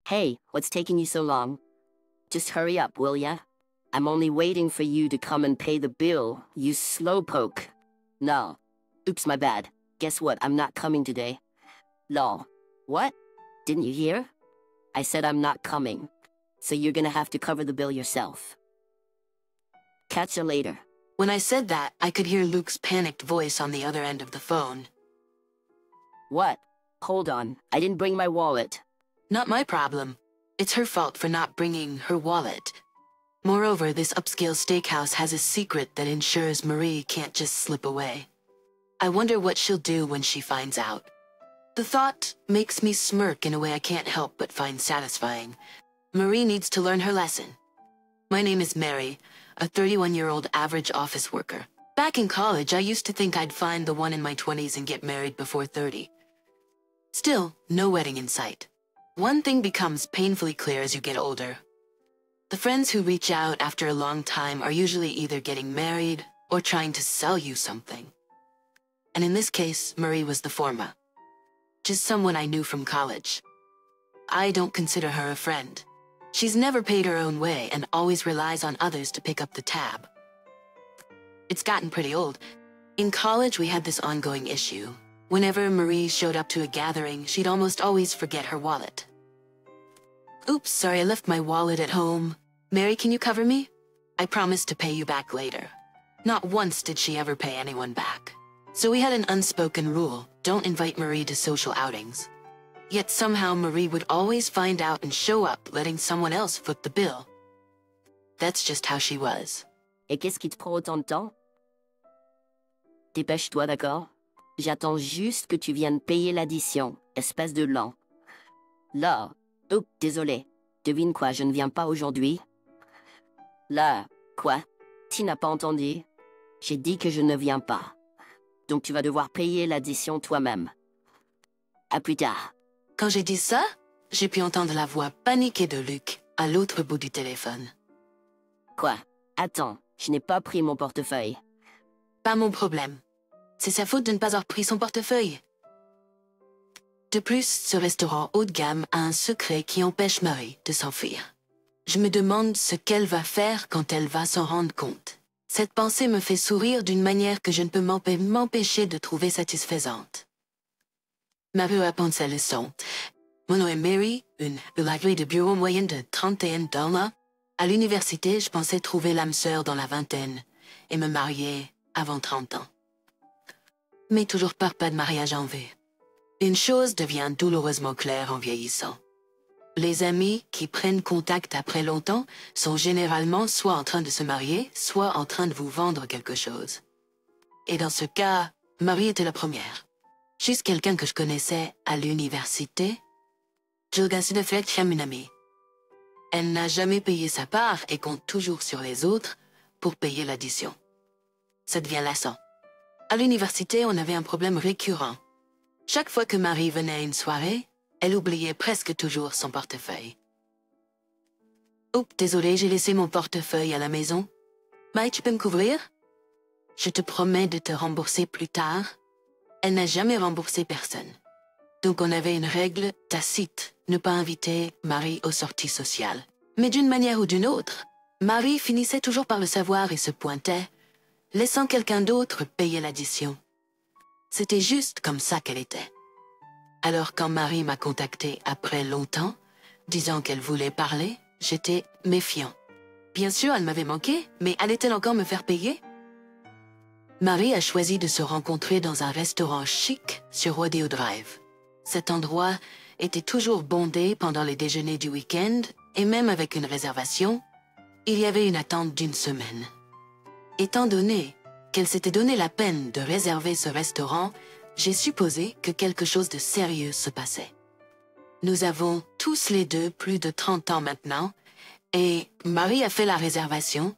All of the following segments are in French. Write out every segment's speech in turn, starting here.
Hey, what's taking you so long? Just hurry up, will ya? I'm only waiting for you to come and pay the bill, you slowpoke. No. Oops, my bad. Guess what? I'm not coming today. Lol. What? Didn't you hear? I said I'm not coming. So you're gonna have to cover the bill yourself. Catch ya later. When I said that, I could hear Luke's panicked voice on the other end of the phone. What? Hold on, I didn't bring my wallet. Not my problem. It's her fault for not bringing her wallet. Moreover, this upscale steakhouse has a secret that ensures Marie can't just slip away. I wonder what she'll do when she finds out. The thought makes me smirk in a way I can't help but find satisfying. Marie needs to learn her lesson. My name is Mary, a 31-year-old average office worker. Back in college, I used to think I'd find the one in my 20s and get married before 30. Still, no wedding in sight. One thing becomes painfully clear as you get older. The friends who reach out after a long time are usually either getting married or trying to sell you something. And in this case, Marie was the former. Just someone I knew from college. I don't consider her a friend. She's never paid her own way and always relies on others to pick up the tab. It's gotten pretty old. In college, we had this ongoing issue. Whenever Marie showed up to a gathering, she'd almost always forget her wallet. Oops, sorry, I left my wallet at home. Mary, can you cover me? I promised to pay you back later. Not once did she ever pay anyone back. So we had an unspoken rule, don't invite Marie to social outings. Yet somehow Marie would always find out and show up, letting someone else foot the bill. That's just how she was. Et qu'est-ce qui te prend autant de temps? Dépêche-toi, d'accord? J'attends juste que tu viennes payer l'addition, espèce de lent. Là. Oups, désolé. Devine quoi, je ne viens pas aujourd'hui? Là. Quoi? Tu n'as pas entendu? J'ai dit que je ne viens pas. Donc tu vas devoir payer l'addition toi-même. À plus tard. Quand j'ai dit ça, j'ai pu entendre la voix paniquée de Luc à l'autre bout du téléphone. Quoi? Attends, je n'ai pas pris mon portefeuille. Pas mon problème. C'est sa faute de ne pas avoir pris son portefeuille. De plus, ce restaurant haut de gamme a un secret qui empêche Marie de s'enfuir. Je me demande ce qu'elle va faire quand elle va s'en rendre compte. Cette pensée me fait sourire d'une manière que je ne peux m'empêcher de trouver satisfaisante. Marie apprend sa leçon. Mon nom est Mary, une livrée de bureau moyenne de $31. À l'université, je pensais trouver l'âme sœur dans la vingtaine et me marier avant 30 ans. Mais toujours pas de mariage en vue. Une chose devient douloureusement claire en vieillissant. Les amis qui prennent contact après longtemps sont généralement soit en train de se marier, soit en train de vous vendre quelque chose. Et dans ce cas, Marie était la première. Juste quelqu'un que je connaissais à l'université. une amie. Elle n'a jamais payé sa part et compte toujours sur les autres pour payer l'addition. Ça devient lassant. À l'université, on avait un problème récurrent. Chaque fois que Marie venait à une soirée, elle oubliait presque toujours son portefeuille. Oups, désolé, j'ai laissé mon portefeuille à la maison. Maï, tu peux me couvrir? Je te promets de te rembourser plus tard. Elle n'a jamais remboursé personne. Donc on avait une règle tacite, ne pas inviter Marie aux sorties sociales. Mais d'une manière ou d'une autre, Marie finissait toujours par le savoir et se pointait, laissant quelqu'un d'autre payer l'addition. C'était juste comme ça qu'elle était. Alors quand Marie m'a contacté après longtemps, disant qu'elle voulait parler, j'étais méfiant. Bien sûr, elle m'avait manqué, mais allait-elle encore me faire payer? Marie a choisi de se rencontrer dans un restaurant chic sur Rodeo Drive. Cet endroit était toujours bondé pendant les déjeuners du week-end, et même avec une réservation, il y avait une attente d'1 semaine. Étant donné qu'elle s'était donné la peine de réserver ce restaurant, j'ai supposé que quelque chose de sérieux se passait. Nous avons tous les deux plus de 30 ans maintenant, et Marie a fait la réservation,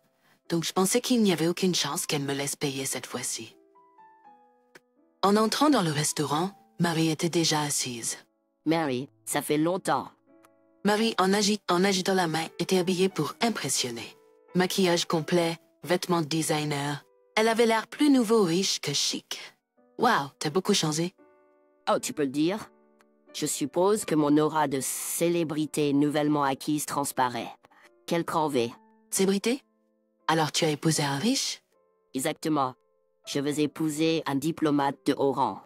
donc je pensais qu'il n'y avait aucune chance qu'elle me laisse payer cette fois-ci. En entrant dans le restaurant, Marie était déjà assise. Mary, ça fait longtemps. Marie, en agitant la main, était habillée pour impressionner. Maquillage complet, vêtements de designer. Elle avait l'air plus nouveau riche que chic. Wow, t'as beaucoup changé. Oh, tu peux le dire? Je suppose que mon aura de célébrité nouvellement acquise transparaît. Quelle corvée. Célébrité? Alors tu as épousé un riche? Exactement. Je veux épouser un diplomate de haut rang.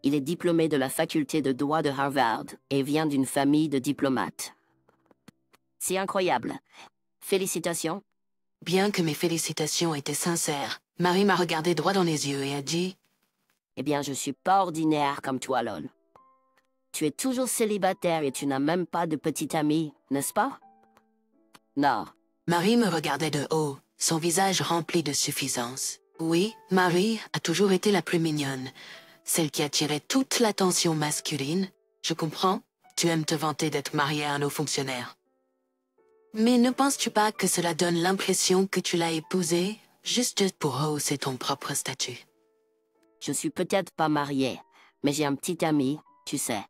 Il est diplômé de la faculté de droit de Harvard et vient d'une famille de diplomates. C'est incroyable. Félicitations. Bien que mes félicitations étaient sincères, Marie m'a regardé droit dans les yeux et a dit « Eh bien, je suis pas ordinaire comme toi, lol. Tu es toujours célibataire et tu n'as même pas de petite amie, n'est-ce pas? » Non. Marie me regardait de haut, son visage rempli de suffisance. Oui, Marie a toujours été la plus mignonne, celle qui attirait toute l'attention masculine. Je comprends, tu aimes te vanter d'être mariée à un haut fonctionnaire. Mais ne penses-tu pas que cela donne l'impression que tu l'as épousé juste pour rehausser ton propre statut? Je suis peut-être pas mariée, mais j'ai un petit ami, tu sais.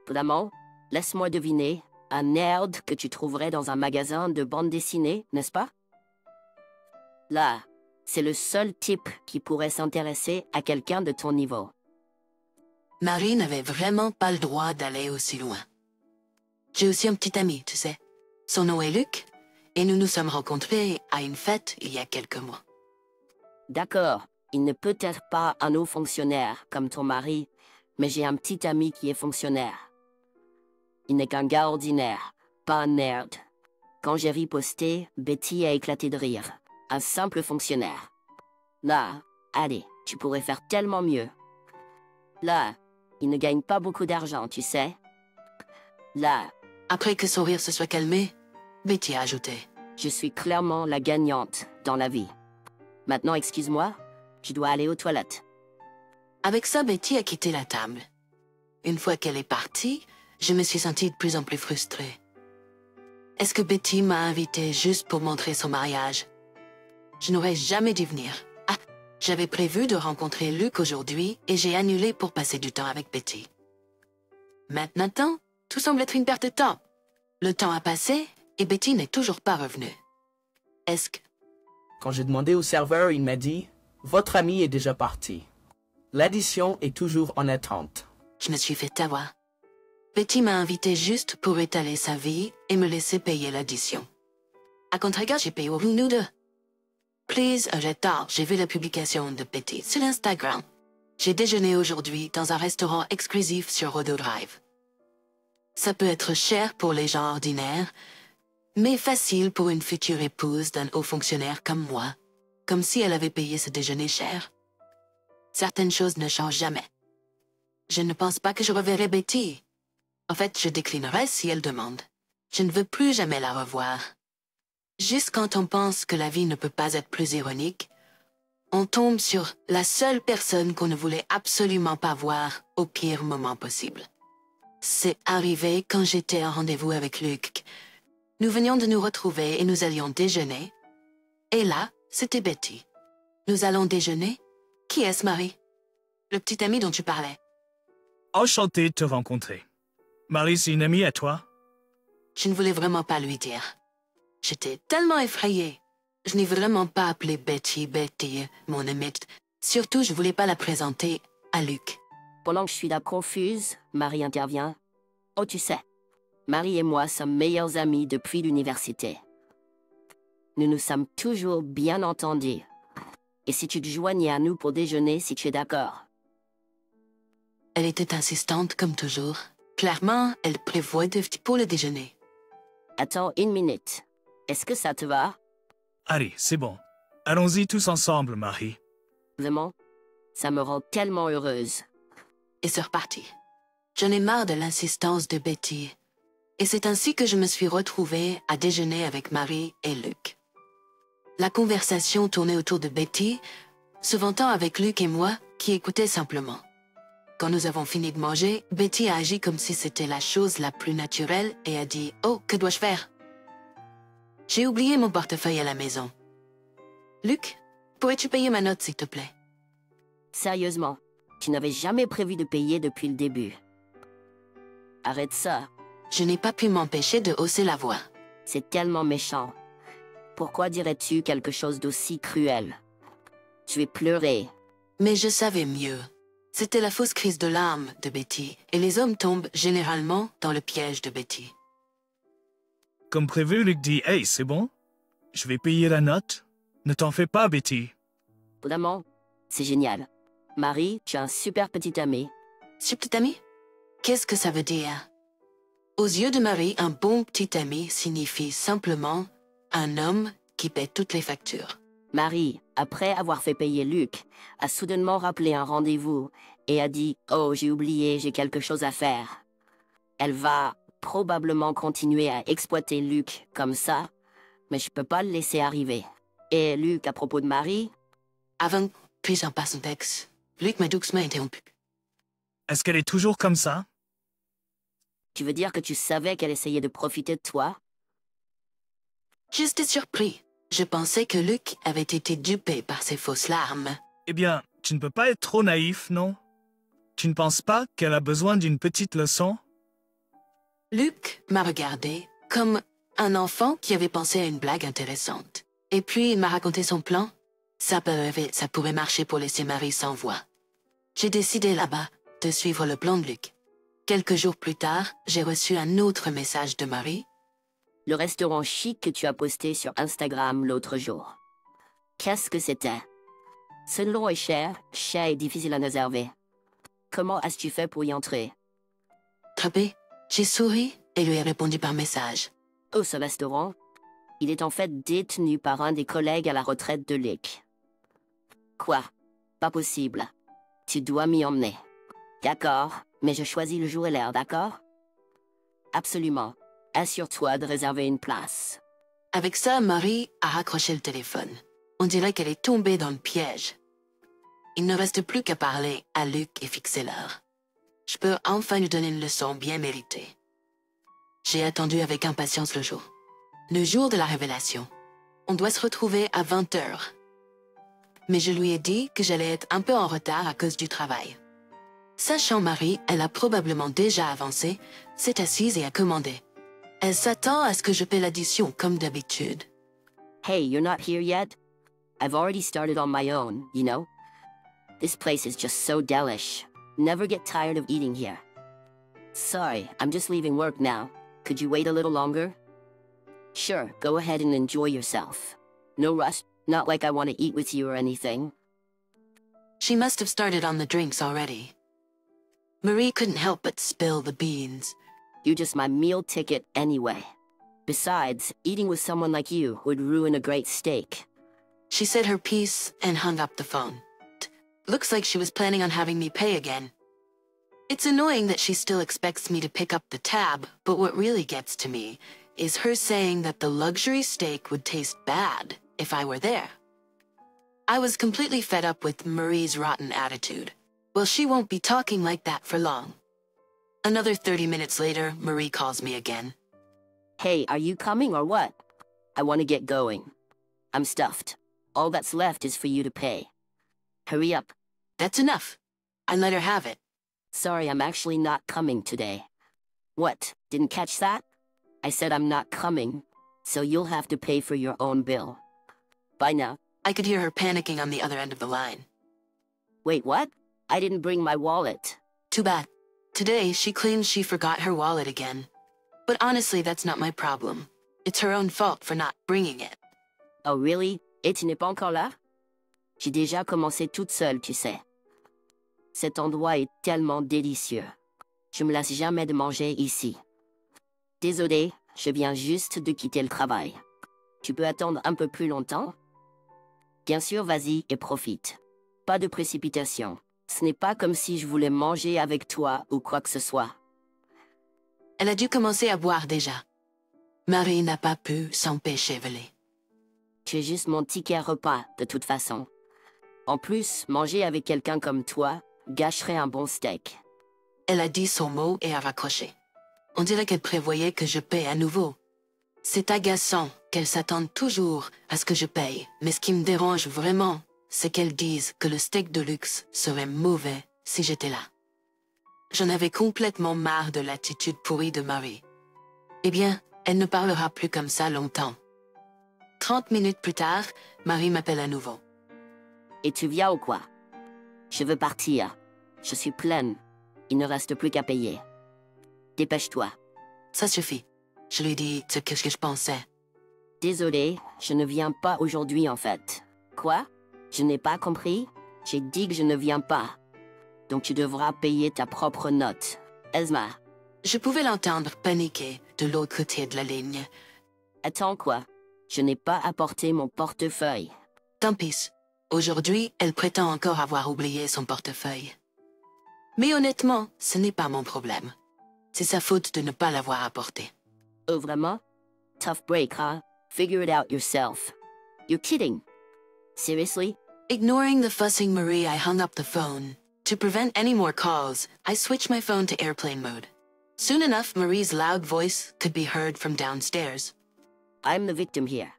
Vraiment, laisse-moi deviner, un nerd que tu trouverais dans un magasin de bande dessinée, n'est-ce pas? Là, c'est le seul type qui pourrait s'intéresser à quelqu'un de ton niveau. Marie n'avait vraiment pas le droit d'aller aussi loin. J'ai aussi un petit ami, tu sais. Son nom est Luc, et nous nous sommes rencontrés à une fête il y a quelques mois. D'accord, il ne peut être pas un haut fonctionnaire comme ton mari, mais j'ai un petit ami qui est fonctionnaire. Il n'est qu'un gars ordinaire, pas un nerd. Quand j'ai riposté, Betty a éclaté de rire. Un simple fonctionnaire. Là, allez, tu pourrais faire tellement mieux. Là, il ne gagne pas beaucoup d'argent, tu sais. Là, après que son rire se soit calmé, Betty a ajouté. Je suis clairement la gagnante dans la vie. Maintenant, excuse-moi, je dois aller aux toilettes. Avec ça, Betty a quitté la table. Une fois qu'elle est partie, je me suis sentie de plus en plus frustrée. Est-ce que Betty m'a invitée juste pour montrer son mariage? Je n'aurais jamais dû venir. Ah, j'avais prévu de rencontrer Luc aujourd'hui et j'ai annulé pour passer du temps avec Betty. Maintenant, tout semble être une perte de temps. Le temps a passé et Betty n'est toujours pas revenue. Est-ce que... Quand j'ai demandé au serveur, il m'a dit « Votre ami est déjà parti. L'addition est toujours en attente. » Je me suis fait avoir. Betty m'a invité juste pour étaler sa vie et me laisser payer l'addition. À contre-égard, j'ai payé pour nous deux. Please, tard, j'ai vu la publication de Betty sur Instagram. J'ai déjeuné aujourd'hui dans un restaurant exclusif sur Rodeo Drive. Ça peut être cher pour les gens ordinaires, mais facile pour une future épouse d'un haut fonctionnaire comme moi, comme si elle avait payé ce déjeuner cher. Certaines choses ne changent jamais. Je ne pense pas que je reverrai Betty. En fait, je déclinerai si elle demande. Je ne veux plus jamais la revoir. Juste quand on pense que la vie ne peut pas être plus ironique, on tombe sur la seule personne qu'on ne voulait absolument pas voir au pire moment possible. C'est arrivé quand j'étais en rendez-vous avec Luc. Nous venions de nous retrouver et nous allions déjeuner. Et là, c'était Betty. Nous allons déjeuner? Qui est-ce, Marie? Le petit ami dont tu parlais. Enchanté de te rencontrer. Marie, c'est une amie à toi? Je ne voulais vraiment pas lui dire. J'étais tellement effrayée. Je n'ai vraiment pas appelé Betty, mon amie. Surtout, je voulais pas la présenter à Luc. Pendant que je suis là confuse, Marie intervient. Oh, tu sais, Marie et moi sommes meilleurs amis depuis l'université. Nous nous sommes toujours bien entendus. Et si tu te joignais à nous pour déjeuner, si tu es d'accord. Elle était insistante comme toujours. Clairement, elle prévoit de pour le déjeuner. Attends une minute. Est-ce que ça te va? Allez, c'est bon. Allons-y tous ensemble, Marie. Vraiment? Ça me rend tellement heureuse. Et c'est reparti. J'en ai marre de l'insistance de Betty. Et c'est ainsi que je me suis retrouvée à déjeuner avec Marie et Luc. La conversation tournait autour de Betty, se vantant avec Luc et moi, qui écoutaient simplement. Quand nous avons fini de manger, Betty a agi comme si c'était la chose la plus naturelle et a dit « Oh, que dois-je faire ?» J'ai oublié mon portefeuille à la maison. « Luc, pourrais-tu payer ma note, s'il te plaît ?» Sérieusement, tu n'avais jamais prévu de payer depuis le début. Arrête ça. Je n'ai pas pu m'empêcher de hausser la voix. C'est tellement méchant. Pourquoi dirais-tu quelque chose d'aussi cruel? Tu es pleuré. Mais je savais mieux. C'était la fausse crise de larmes de Betty, et les hommes tombent généralement dans le piège de Betty. Comme prévu, Luc dit « Hey, c'est bon? Je vais payer la note. Ne t'en fais pas, Betty. » Vraiment, c'est génial. Marie, tu as un super petit ami. Super petit ami? Qu'est-ce que ça veut dire? Aux yeux de Marie, un bon petit ami signifie simplement un homme qui paie toutes les factures. Marie, après avoir fait payer Luc, a soudainement rappelé un rendez-vous et a dit « Oh, j'ai oublié, j'ai quelque chose à faire ». Elle va probablement continuer à exploiter Luc comme ça, mais je peux pas le laisser arriver. Et Luc, à propos de Marie... Avant que j'en passe un texte, Luc m'a doucement interrompu. Est-ce qu'elle est toujours comme ça? Tu veux dire que tu savais qu'elle essayait de profiter de toi? J'étais surpris. Je pensais que Luc avait été dupé par ses fausses larmes. Eh bien, tu ne peux pas être trop naïf, non? Tu ne penses pas qu'elle a besoin d'une petite leçon? Luc m'a regardé comme un enfant qui avait pensé à une blague intéressante. Et puis il m'a raconté son plan. Ça pourrait marcher pour laisser Marie sans voix. J'ai décidé là-bas de suivre le plan de Luc. Quelques jours plus tard, j'ai reçu un autre message de Marie. Le restaurant chic que tu as posté sur Instagram l'autre jour. Qu'est-ce que c'était? Ce nom est cher et difficile à réserver. Comment as-tu fait pour y entrer? Trappé, j'ai souri et lui ai répondu par message. Oh, ce restaurant? Il est en fait détenu par un des collègues à la retraite de Luc. Quoi? Pas possible. Tu dois m'y emmener. D'accord, mais je choisis le jour et l'heure, d'accord? Absolument. Assure-toi de réserver une place. Avec ça, Marie a raccroché le téléphone. On dirait qu'elle est tombée dans le piège. Il ne reste plus qu'à parler à Luc et fixer l'heure. Je peux enfin lui donner une leçon bien méritée. J'ai attendu avec impatience le jour. Le jour de la révélation. On doit se retrouver à 20h. Mais je lui ai dit que j'allais être un peu en retard à cause du travail. Sachant Marie, elle a probablement déjà avancé, s'est assise et a commandé. Elle s'attend à ce que je paie l'addition comme d'habitude. Hey, you're not here yet? I've already started on my own, you know? This place is just so delish. Never get tired of eating here. Sorry, I'm just leaving work now. Could you wait a little longer? Sure, go ahead and enjoy yourself. No rush, not like I want to eat with you or anything. She must have started on the drinks already. Marie couldn't help but spill the beans. You're just my meal ticket anyway. Besides, eating with someone like you would ruin a great steak. She said her piece and hung up the phone. Looks like she was planning on having me pay again. It's annoying that she still expects me to pick up the tab, but what really gets to me is her saying that the luxury steak would taste bad if I were there. I was completely fed up with Marie's rotten attitude. Well, she won't be talking like that for long. Another 30 minutes later, Marie calls me again. Hey, are you coming or what? I want to get going. I'm stuffed. All that's left is for you to pay. Hurry up. That's enough. I let her have it. Sorry, I'm actually not coming today. What, didn't catch that? I said I'm not coming, so you'll have to pay for your own bill. Bye now. I could hear her panicking on the other end of the line. Wait, what? I didn't bring my wallet. Too bad. Today, she claims she forgot her wallet again. But honestly, that's not my problem. It's her own fault for not bringing it. Oh really? Et tu n'es pas encore là? J'ai déjà commencé toute seule, tu sais. Cet endroit est tellement délicieux. Je me lasse jamais de manger ici. Désolé, je viens juste de quitter le travail. Tu peux attendre un peu plus longtemps? Bien sûr, vas-y et profite. Pas de précipitation. Ce n'est pas comme si je voulais manger avec toi ou quoi que ce soit. Elle a dû commencer à boire déjà. Marie n'a pas pu s'empêcher voler. Tu es juste mon ticket repas, de toute façon. En plus, manger avec quelqu'un comme toi gâcherait un bon steak. Elle a dit son mot et a raccroché. On dirait qu'elle prévoyait que je paie à nouveau. C'est agaçant qu'elle s'attende toujours à ce que je paye, mais ce qui me dérange vraiment, c'est qu'elle dise que le steak de luxe serait mauvais si j'étais là. J'en avais complètement marre de l'attitude pourrie de Marie. Eh bien, elle ne parlera plus comme ça longtemps. 30 minutes plus tard, Marie m'appelle à nouveau. Et tu viens ou quoi? Je veux partir. Je suis pleine. Il ne reste plus qu'à payer. Dépêche-toi. Ça suffit. Je lui dis ce que je pensais. Désolé, je ne viens pas aujourd'hui en fait. Quoi? Je n'ai pas compris? J'ai dit que je ne viens pas. Donc tu devras payer ta propre note. Esma. Je pouvais l'entendre paniquer de l'autre côté de la ligne. Attends quoi? Je n'ai pas apporté mon portefeuille. Tant pis. Aujourd'hui, elle prétend encore avoir oublié son portefeuille. Mais honnêtement, ce n'est pas mon problème. C'est sa faute de ne pas l'avoir apporté. Oh vraiment? Tough break, huh? Figure it out yourself. You're kidding. Seriously? Ignoring the fussing Marie, I hung up the phone. To prevent any more calls, I switched my phone to airplane mode. Soon enough, Marie's loud voice could be heard from downstairs. I'm the victim here.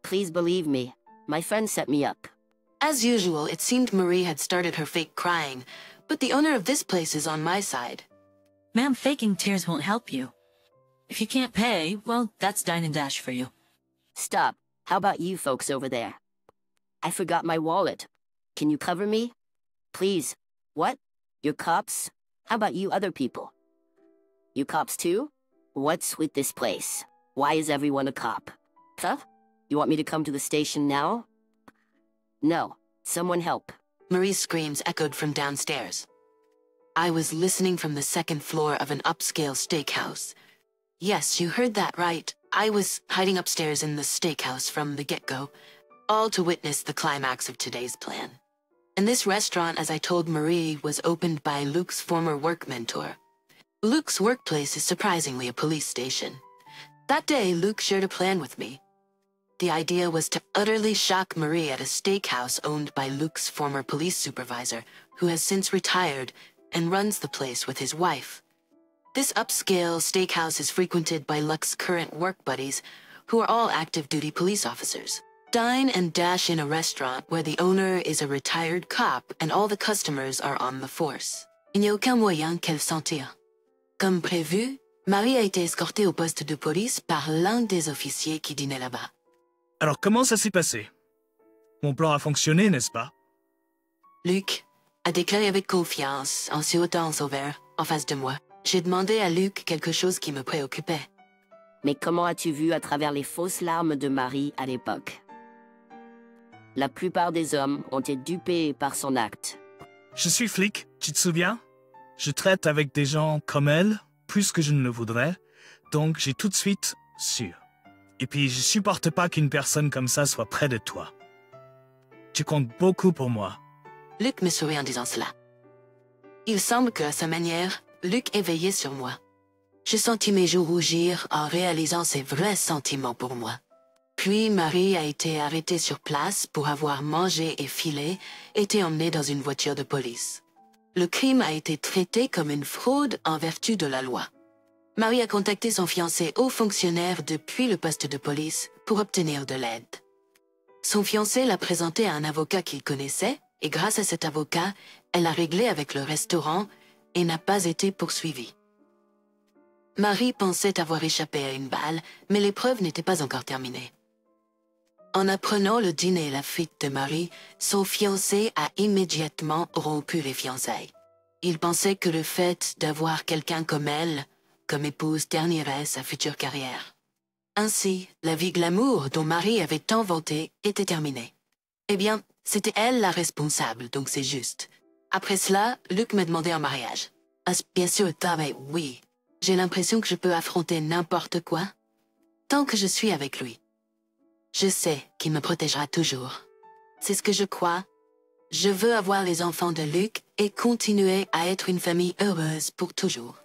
Please believe me. My friend set me up. As usual, it seemed Marie had started her fake crying, but the owner of this place is on my side. Ma'am, faking tears won't help you. If you can't pay, well, that's Dine and Dash for you. Stop. How about you folks over there? I forgot my wallet. Can you cover me? Please. What? You're cops? How about you other people? You cops too? What's with this place? Why is everyone a cop? Huh? You want me to come to the station now? No. Someone help. Marie's screams echoed from downstairs. I was listening from the second floor of an upscale steakhouse. Yes, you heard that right. I was hiding upstairs in the steakhouse from the get-go, all to witness the climax of today's plan. And this restaurant, as I told Marie, was opened by Luke's former work mentor. Luke's workplace is surprisingly a police station. That day, Luke shared a plan with me. The idea was to utterly shock Marie at a steakhouse owned by Luke's former police supervisor, who has since retired and runs the place with his wife. This upscale steakhouse is frequented by Luke's current work buddies, who are all active-duty police officers. Dine and dash in a restaurant where the owner is a retired cop and all the customers are on the force. Il n'y a aucun moyen qu'elle s'en tire. Comme prévu, Marie a été escortée au poste de police par l'un des officiers qui dînait là-bas. Alors comment ça s'est passé? Mon plan a fonctionné, n'est-ce pas? Luc a déclaré avec confiance en se ôtant son verre en face de moi. J'ai demandé à Luc quelque chose qui me préoccupait. Mais comment as-tu vu à travers les fausses larmes de Marie à l'époque? La plupart des hommes ont été dupés par son acte. Je suis flic, tu te souviens? Je traite avec des gens comme elle, plus que je ne le voudrais, donc j'ai tout de suite su. Et puis je supporte pas qu'une personne comme ça soit près de toi. Tu comptes beaucoup pour moi. Luc me sourit en disant cela. Il semble que, à sa manière, Luc est veillé sur moi. J'ai senti mes joues rougir en réalisant ses vrais sentiments pour moi. Puis Marie a été arrêtée sur place pour avoir mangé et filé, été emmenée dans une voiture de police. Le crime a été traité comme une fraude en vertu de la loi. Marie a contacté son fiancé haut fonctionnaire depuis le poste de police pour obtenir de l'aide. Son fiancé l'a présenté à un avocat qu'il connaissait, et grâce à cet avocat, elle a réglé avec le restaurant et n'a pas été poursuivie. Marie pensait avoir échappé à une balle, mais l'épreuve n'était pas encore terminée. En apprenant le dîner et la fuite de Marie, son fiancé a immédiatement rompu les fiançailles. Il pensait que le fait d'avoir quelqu'un comme elle, comme épouse, ternirait sa future carrière. Ainsi, la vie glamour dont Marie avait tant vanté était terminée. Eh bien, c'était elle la responsable, donc c'est juste. Après cela, Luc m'a demandé en mariage. Ah, bien sûr, mais oui. J'ai l'impression que je peux affronter n'importe quoi, tant que je suis avec lui. Je sais qu'il me protégera toujours. C'est ce que je crois. Je veux avoir les enfants de Luc et continuer à être une famille heureuse pour toujours.